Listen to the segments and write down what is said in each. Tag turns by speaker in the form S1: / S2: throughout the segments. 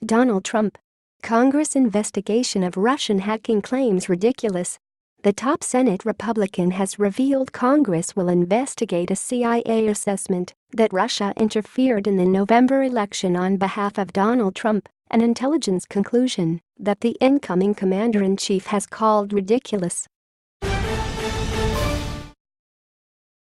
S1: Donald Trump. Congress investigation of Russian hacking claims ridiculous. The top Senate Republican has revealed Congress will investigate a CIA assessment that Russia interfered in the November election on behalf of Donald Trump, an intelligence conclusion that the incoming commander-in-chief has called ridiculous.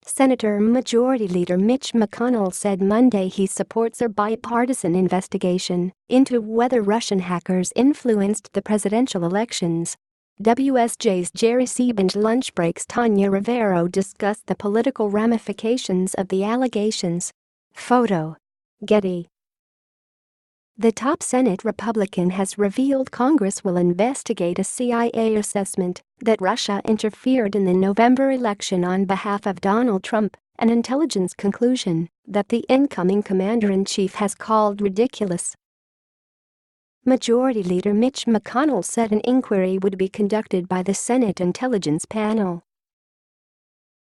S1: Senator Majority Leader Mitch McConnell said Monday he supports a bipartisan investigation into whether Russian hackers influenced the presidential elections. WSJ's Jerry Seib and lunch breaks Tanya Rivero discussed the political ramifications of the allegations. Photo. Getty. The top Senate Republican has revealed Congress will investigate a CIA assessment that Russia interfered in the November election on behalf of Donald Trump, an intelligence conclusion that the incoming commander-in-chief has called ridiculous. Majority Leader Mitch McConnell said an inquiry would be conducted by the Senate Intelligence Panel.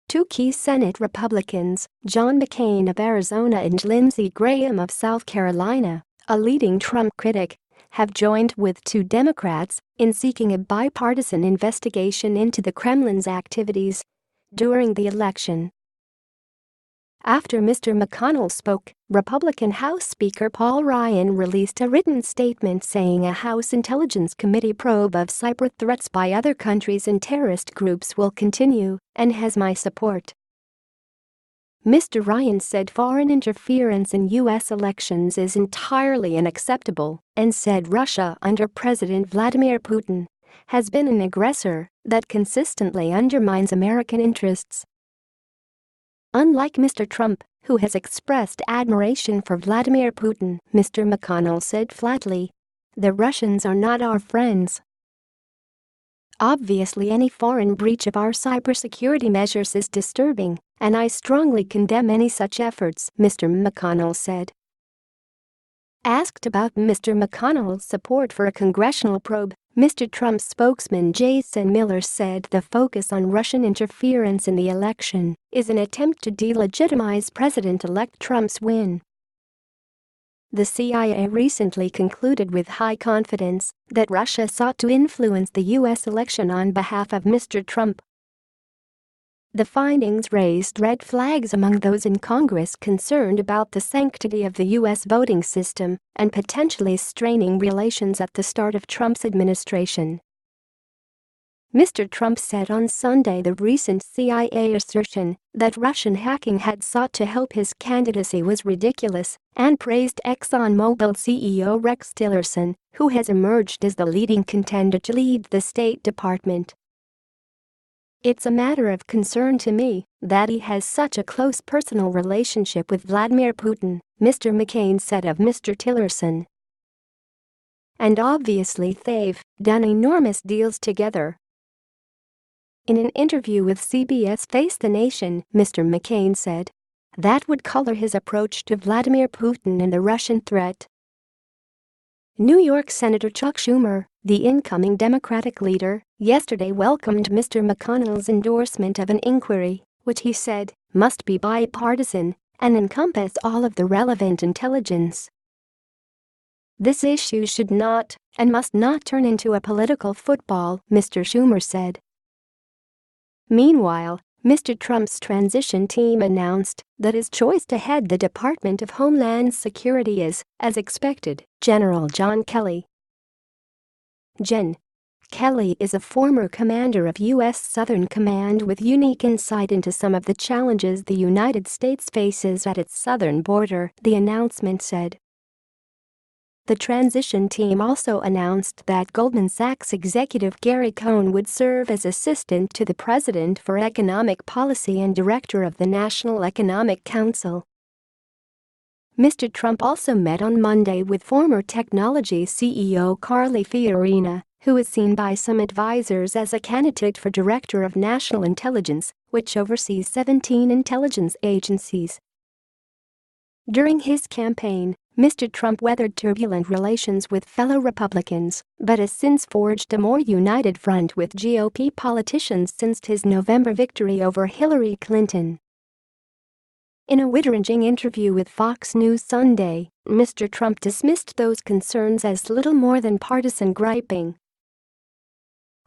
S1: Two key Senate Republicans, John McCain of Arizona and Lindsey Graham of South Carolina, a leading Trump critic, have joined with two Democrats in seeking a bipartisan investigation into the Kremlin's activities during the election. After Mr. McConnell spoke, Republican House Speaker Paul Ryan released a written statement saying a House Intelligence Committee probe of cyber threats by other countries and terrorist groups will continue and has my support. Mr. Ryan said foreign interference in U.S. elections is entirely unacceptable and said Russia under President Vladimir Putin has been an aggressor that consistently undermines American interests. Unlike Mr. Trump, who has expressed admiration for Vladimir Putin, Mr. McConnell said flatly, "The Russians are not our friends. Obviously, any foreign breach of our cybersecurity measures is disturbing, and I strongly condemn any such efforts," Mr. McConnell said. Asked about Mr. McConnell's support for a congressional probe, Mr. Trump's spokesman Jason Miller said the focus on Russian interference in the election is an attempt to delegitimize President-elect Trump's win. The CIA recently concluded with high confidence that Russia sought to influence the U.S. election on behalf of Mr. Trump. The findings raised red flags among those in Congress concerned about the sanctity of the U.S. voting system and potentially straining relations at the start of Trump's administration. Mr. Trump said on Sunday the recent CIA assertion that Russian hacking had sought to help his candidacy was ridiculous and praised ExxonMobil CEO Rex Tillerson, who has emerged as the leading contender to lead the State Department. "It's a matter of concern to me that he has such a close personal relationship with Vladimir Putin," Mr. McCain said of Mr. Tillerson. "And obviously they've done enormous deals together." In an interview with CBS Face the Nation, Mr. McCain said, "That would color his approach to Vladimir Putin and the Russian threat." New York Senator Chuck Schumer, the incoming Democratic leader, yesterday welcomed Mr. McConnell's endorsement of an inquiry, which he said must be bipartisan and encompass all of the relevant intelligence. "This issue should not and must not turn into a political football," Mr. Schumer said. Meanwhile, Mr. Trump's transition team announced that his choice to head the Department of Homeland Security is, as expected, General John Kelly. Gen. Kelly is a former commander of U.S. Southern Command with unique insight into some of the challenges the United States faces at its southern border, the announcement said. The transition team also announced that Goldman Sachs executive Gary Cohn would serve as assistant to the president for economic policy and director of the National Economic Council. Mr. Trump also met on Monday with former technology CEO Carly Fiorina, who is seen by some advisors as a candidate for Director of National Intelligence, which oversees 17 intelligence agencies. During his campaign, Mr. Trump weathered turbulent relations with fellow Republicans, but has since forged a more united front with GOP politicians since his November victory over Hillary Clinton. In a wide-ranging interview with Fox News Sunday, Mr. Trump dismissed those concerns as little more than partisan griping.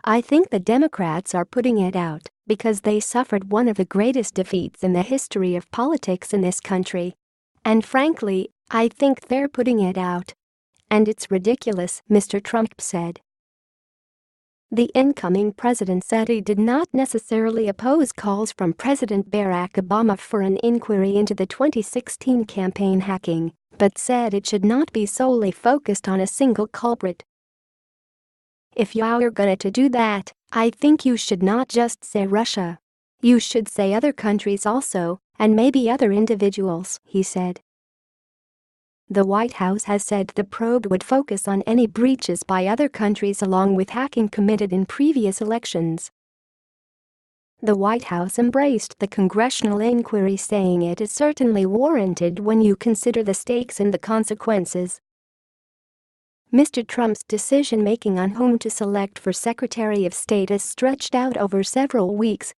S1: "I think the Democrats are putting it out because they suffered one of the greatest defeats in the history of politics in this country. And frankly, I think they're putting it out. And it's ridiculous," Mr. Trump said. The incoming president said he did not necessarily oppose calls from President Barack Obama for an inquiry into the 2016 campaign hacking, but said it should not be solely focused on a single culprit. "If you're going to do that, I think you should not just say Russia. You should say other countries also, and maybe other individuals," he said. The White House has said the probe would focus on any breaches by other countries along with hacking committed in previous elections. The White House embraced the congressional inquiry, saying it is certainly warranted when you consider the stakes and the consequences. Mr. Trump's decision-making on whom to select for Secretary of State has stretched out over several weeks.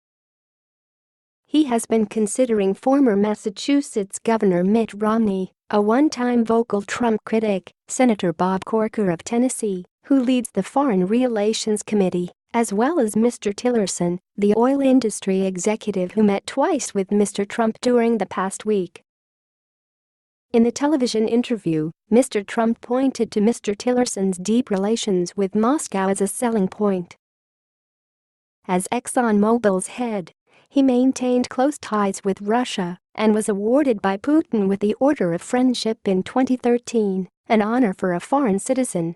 S1: He has been considering former Massachusetts Governor Mitt Romney, a one-time vocal Trump critic, Senator Bob Corker of Tennessee, who leads the Foreign Relations Committee, as well as Mr. Tillerson, the oil industry executive who met twice with Mr. Trump during the past week. In the television interview, Mr. Trump pointed to Mr. Tillerson's deep relations with Moscow as a selling point. As ExxonMobil's head, he maintained close ties with Russia and was awarded by Putin with the Order of Friendship in 2013, an honor for a foreign citizen.